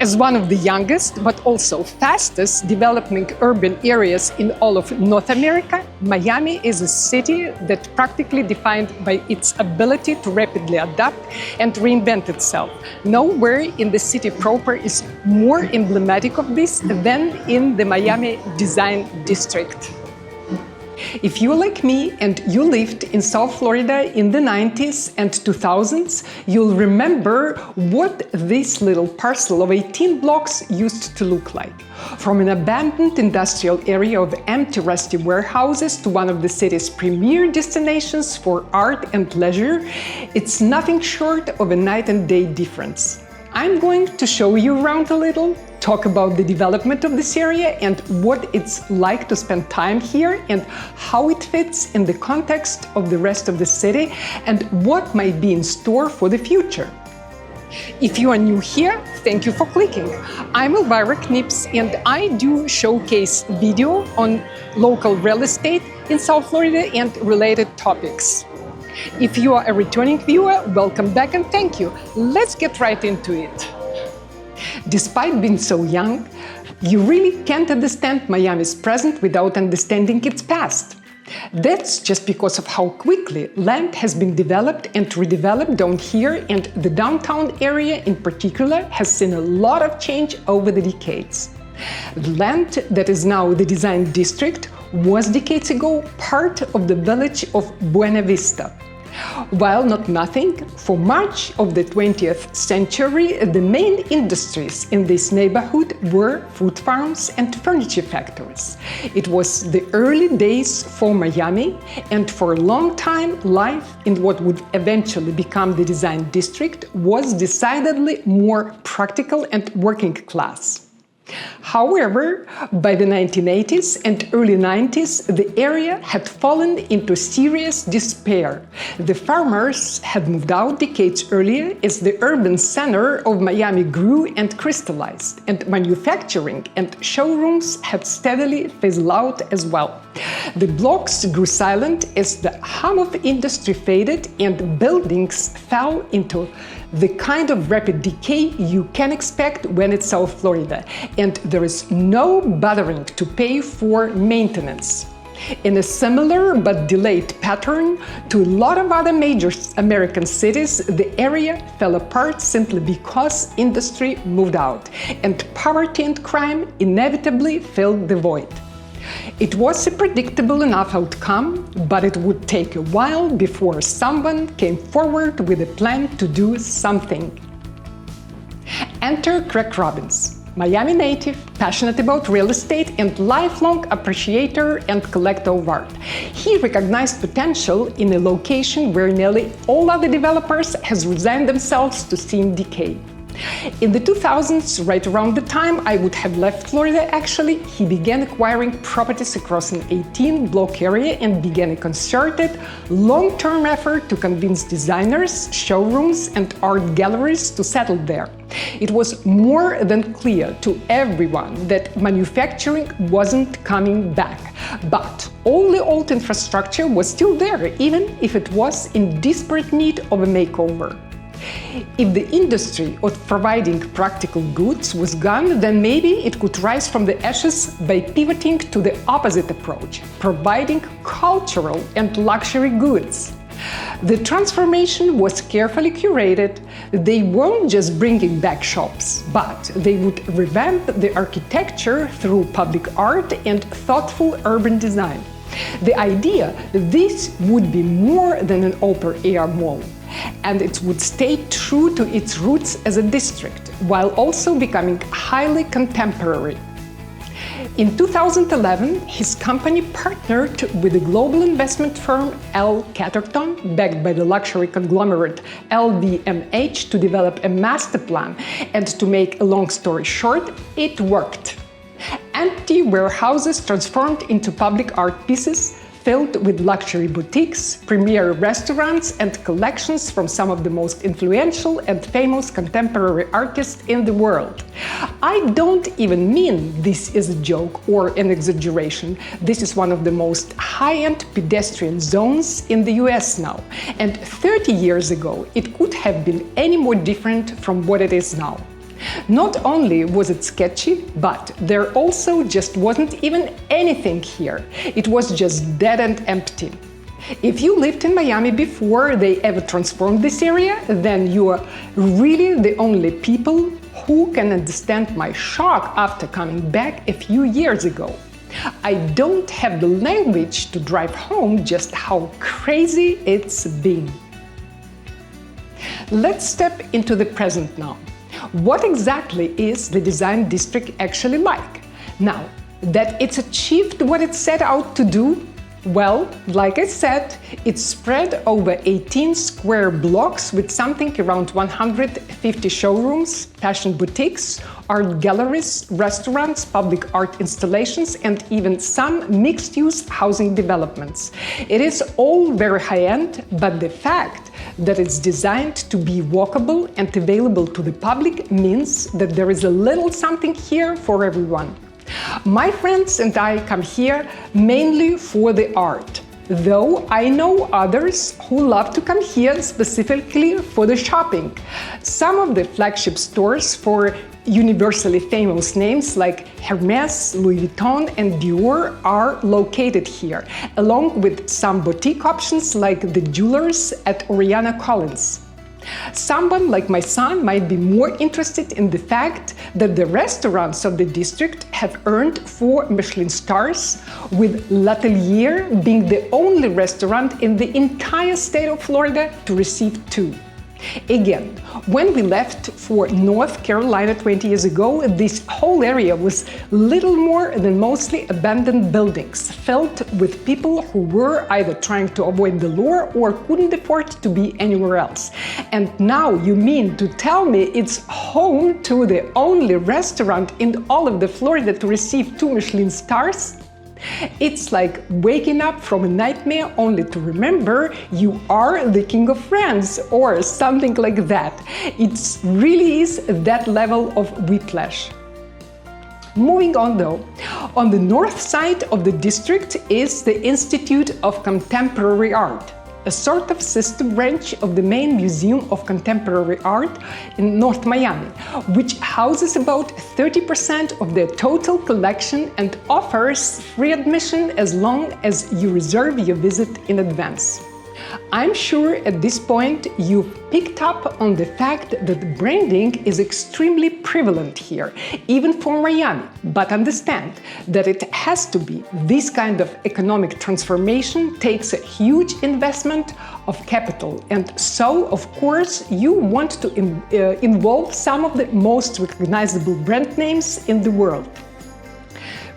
As one of the youngest, but also fastest developing urban areas in all of North America, Miami is a city that practically defined by its ability to rapidly adapt and reinvent itself. Nowhere in the city proper is more emblematic of this than in the Miami Design District. If you're like me and you lived in South Florida in the 90s and 2000s, you'll remember what this little parcel of 18 blocks used to look like. From an abandoned industrial area of empty, rusty warehouses to one of the city's premier destinations for art and leisure, it's nothing short of a night and day difference. I'm going to show you around a little, talk about the development of this area and what it's like to spend time here and how it fits in the context of the rest of the city and what might be in store for the future. If you are new here, thank you for clicking. I'm Elvira Knips and I do showcase video on local real estate in South Florida and related topics. If you are a returning viewer, welcome back and thank you. Let's get right into it. Despite being so young, you really can't understand Miami's present without understanding its past. That's just because of how quickly land has been developed and redeveloped down here, and the downtown area in particular has seen a lot of change over the decades. The land that is now the Design District was decades ago part of the village of Buena Vista. While not nothing, for much of the 20th century, the main industries in this neighborhood were food farms and furniture factories. It was the early days for Miami, and for a long time, life in what would eventually become the Design District was decidedly more practical and working class. However, by the 1980s and early 90s, the area had fallen into serious despair. The farmers had moved out decades earlier as the urban center of Miami grew and crystallized, and manufacturing and showrooms had steadily fizzled out as well. The blocks grew silent as the hum of industry faded and buildings fell into the kind of rapid decay you can expect when it's South Florida, and there is no bothering to pay for maintenance. In a similar but delayed pattern to a lot of other major American cities, the area fell apart simply because industry moved out, and poverty and crime inevitably filled the void. It was a predictable enough outcome, but it would take a while before someone came forward with a plan to do something. Enter Craig Robbins, Miami native, passionate about real estate and lifelong appreciator and collector of art. He recognized potential in a location where nearly all other developers has resigned themselves to seeing decay. In the 2000s, right around the time I would have left Florida actually, he began acquiring properties across an 18-block area and began a concerted, long-term effort to convince designers, showrooms and art galleries to settle there. It was more than clear to everyone that manufacturing wasn't coming back, but all the old infrastructure was still there, even if it was in desperate need of a makeover. If the industry of providing practical goods was gone, then maybe it could rise from the ashes by pivoting to the opposite approach, providing cultural and luxury goods. The transformation was carefully curated. They weren't just bringing back shops, but they would revamp the architecture through public art and thoughtful urban design. The idea that this would be more than an open-air mall, and it would stay true to its roots as a district, while also becoming highly contemporary. In 2011, his company partnered with the global investment firm L. Catterton, backed by the luxury conglomerate LVMH, to develop a master plan, and to make a long story short, it worked. Empty warehouses transformed into public art pieces, filled with luxury boutiques, premier restaurants, and collections from some of the most influential and famous contemporary artists in the world. I don't even mean this is a joke or an exaggeration. This is one of the most high-end pedestrian zones in the US now, and 30 years ago it could have been any more different from what it is now. Not only was it sketchy, but there also just wasn't even anything here. It was just dead and empty. If you lived in Miami before they ever transformed this area, then you are really the only people who can understand my shock after coming back a few years ago. I don't have the language to drive home just how crazy it's been. Let's step into the present now. What exactly is the design district actually like? Now, that it's achieved what it set out to do? Well, like I said, it's spread over 18 square blocks with something around 150 showrooms, fashion boutiques, art galleries, restaurants, public art installations, and even some mixed-use housing developments. It is all very high-end, but the fact that it's designed to be walkable and available to the public means that there is a little something here for everyone. My friends and I come here mainly for the art, though I know others who love to come here specifically for the shopping. Some of the flagship stores for universally famous names like Hermès, Louis Vuitton and Dior are located here, along with some boutique options like the jewelers at Oriana Collins. Someone like my son might be more interested in the fact that the restaurants of the district have earned 4 Michelin stars, with L'Atelier being the only restaurant in the entire state of Florida to receive 2. Again, when we left for North Carolina 20 years ago, this whole area was little more than mostly abandoned buildings, filled with people who were either trying to avoid the law or couldn't afford to be anywhere else. And now you mean to tell me it's home to the only restaurant in all of the Florida to receive 2 Michelin stars? It's like waking up from a nightmare only to remember you are the king of France or something like that. It really is that level of whiplash. Moving on though, on the north side of the district is the Institute of Contemporary Art, a sort of sister branch of the main Museum of Contemporary Art in North Miami, which houses about 30% of their total collection and offers free admission as long as you reserve your visit in advance. I'm sure at this point you've picked up on the fact that branding is extremely prevalent here, even for Miami, but understand that it has to be. This kind of economic transformation takes a huge investment of capital, and so, of course, you want to involve some of the most recognizable brand names in the world.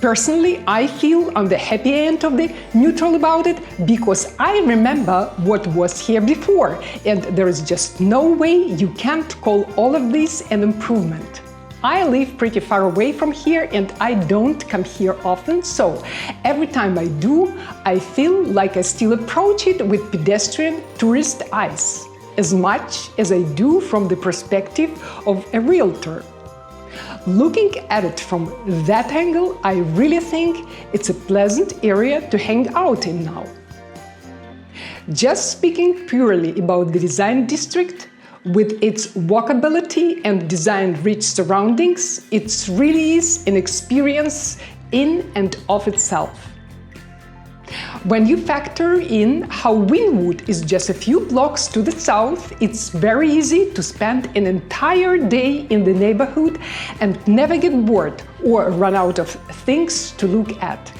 Personally, I feel on the happy end of the neutral about it because I remember what was here before, and there is just no way you can't call all of this an improvement. I live pretty far away from here and I don't come here often, so every time I do, I feel like I still approach it with pedestrian tourist eyes, as much as I do from the perspective of a realtor. Looking at it from that angle, I really think it's a pleasant area to hang out in now. Just speaking purely about the design district, with its walkability and design-rich surroundings, it really is an experience in and of itself. When you factor in how Wynwood is just a few blocks to the south, it's very easy to spend an entire day in the neighborhood and never get bored or run out of things to look at.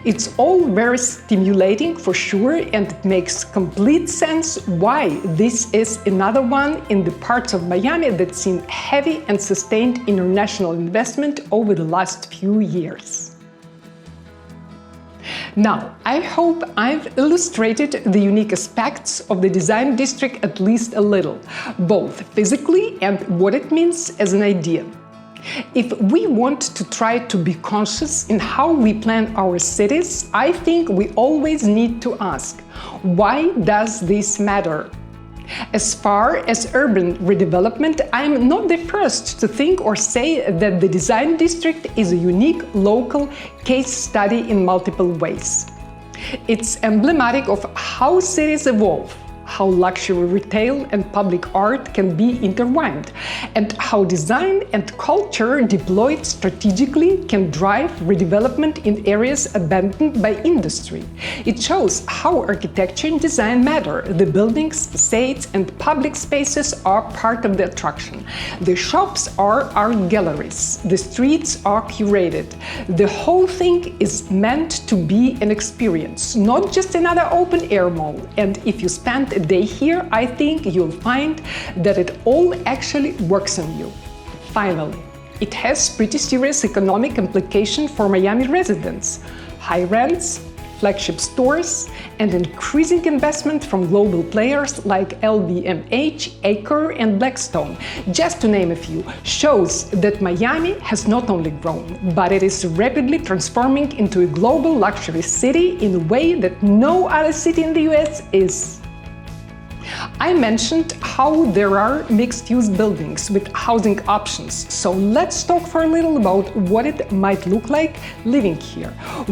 It's all very stimulating for sure, and it makes complete sense why this is another one in the parts of Miami that's seen heavy and sustained international investment over the last few years. Now, I hope I've illustrated the unique aspects of the design district at least a little, both physically and what it means as an idea. If we want to try to be conscious in how we plan our cities, I think we always need to ask, why does this matter? As far as urban redevelopment, I am not the first to think or say that the design district is a unique local case study in multiple ways. It's emblematic of how cities evolve, how luxury retail and public art can be intertwined, and how design and culture deployed strategically can drive redevelopment in areas abandoned by industry. It shows how architecture and design matter. The buildings, facades, and public spaces are part of the attraction. The shops are art galleries. The streets are curated. The whole thing is meant to be an experience, not just another open-air mall. And if you spend a day here, I think you'll find that it all actually works on you. Finally, it has pretty serious economic implications for Miami residents. High rents, flagship stores, and increasing investment from global players like LVMH, Acre, and Blackstone, just to name a few, shows that Miami has not only grown, but it is rapidly transforming into a global luxury city in a way that no other city in the US is. I mentioned how there are mixed-use buildings with housing options, so let's talk for a little about what it might look like living here,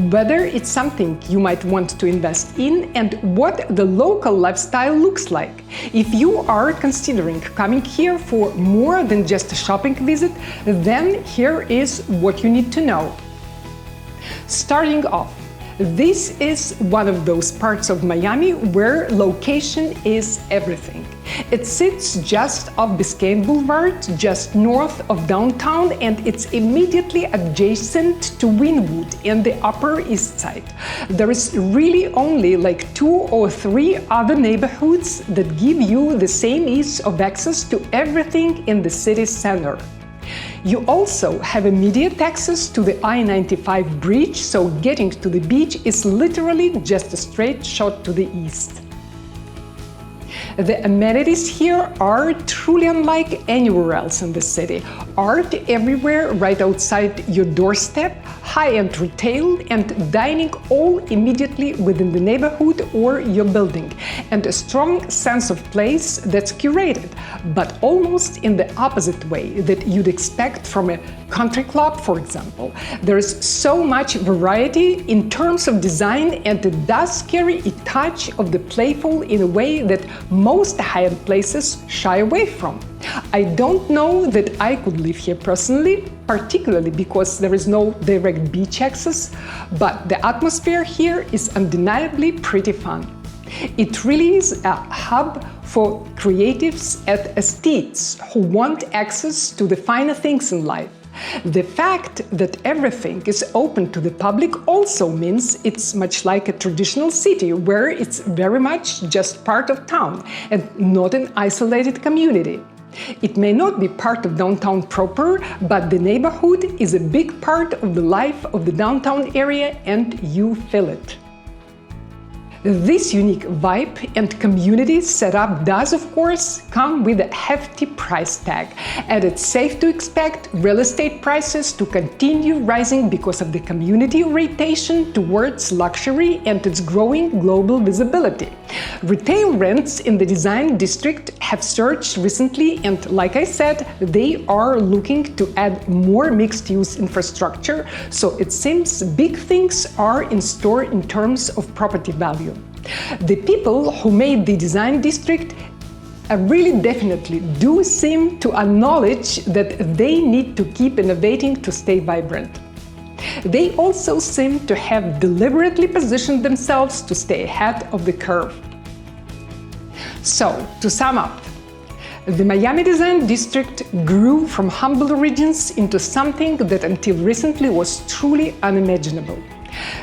whether it's something you might want to invest in, and what the local lifestyle looks like. If you are considering coming here for more than just a shopping visit, then here is what you need to know. Starting off, this is one of those parts of Miami where location is everything. It sits just off Biscayne Boulevard, just north of downtown, and it's immediately adjacent to Wynwood and the Upper East Side. There is really only like 2 or 3 other neighborhoods that give you the same ease of access to everything in the city center. You also have immediate access to the I-95 bridge, so getting to the beach is literally just a straight shot to the east. The amenities here are truly unlike anywhere else in the city. Art everywhere right outside your doorstep, high-end retail and dining all immediately within the neighborhood or your building, and a strong sense of place that's curated, but almost in the opposite way that you'd expect from a country club, for example. There is so much variety in terms of design, and it does carry a touch of the playful in a way that most high-end places shy away from. I don't know that I could live here personally, particularly because there is no direct beach access, but the atmosphere here is undeniably pretty fun. It really is a hub for creatives and aesthetes who want access to the finer things in life. The fact that everything is open to the public also means it's much like a traditional city where it's very much just part of town and not an isolated community. It may not be part of downtown proper, but the neighborhood is a big part of the life of the downtown area and you feel it. This unique vibe and community setup does, of course, come with a hefty price tag, and it's safe to expect real estate prices to continue rising because of the community orientation towards luxury and its growing global visibility. Retail rents in the design district have surged recently, and like I said, they are looking to add more mixed-use infrastructure, so it seems big things are in store in terms of property value. The people who made the design district really definitely do seem to acknowledge that they need to keep innovating to stay vibrant. They also seem to have deliberately positioned themselves to stay ahead of the curve. So, to sum up, the Miami Design District grew from humble origins into something that until recently was truly unimaginable.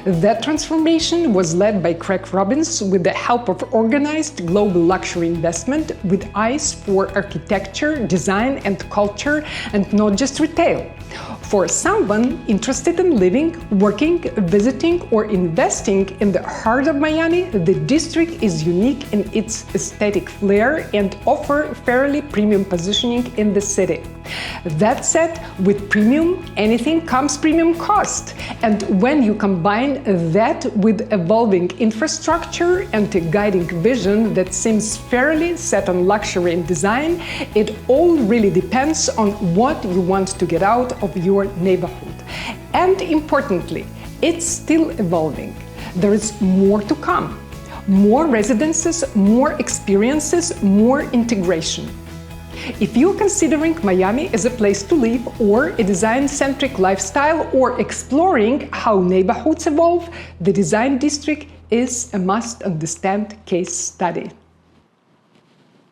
That transformation was led by Craig Robbins with the help of organized global luxury investment with eyes for architecture, design and culture, and not just retail. For someone interested in living, working, visiting or investing in the heart of Miami, the district is unique in its aesthetic flair and offers fairly premium positioning in the city. That said, with premium, anything comes premium cost. And when you combine that with evolving infrastructure and a guiding vision that seems fairly set on luxury and design, it all really depends on what you want to get out of your neighborhood. And importantly, it's still evolving. There is more to come. More residences, more experiences, more integration. If you're considering Miami as a place to live or a design-centric lifestyle or exploring how neighborhoods evolve, the Design District is a must-understand case study.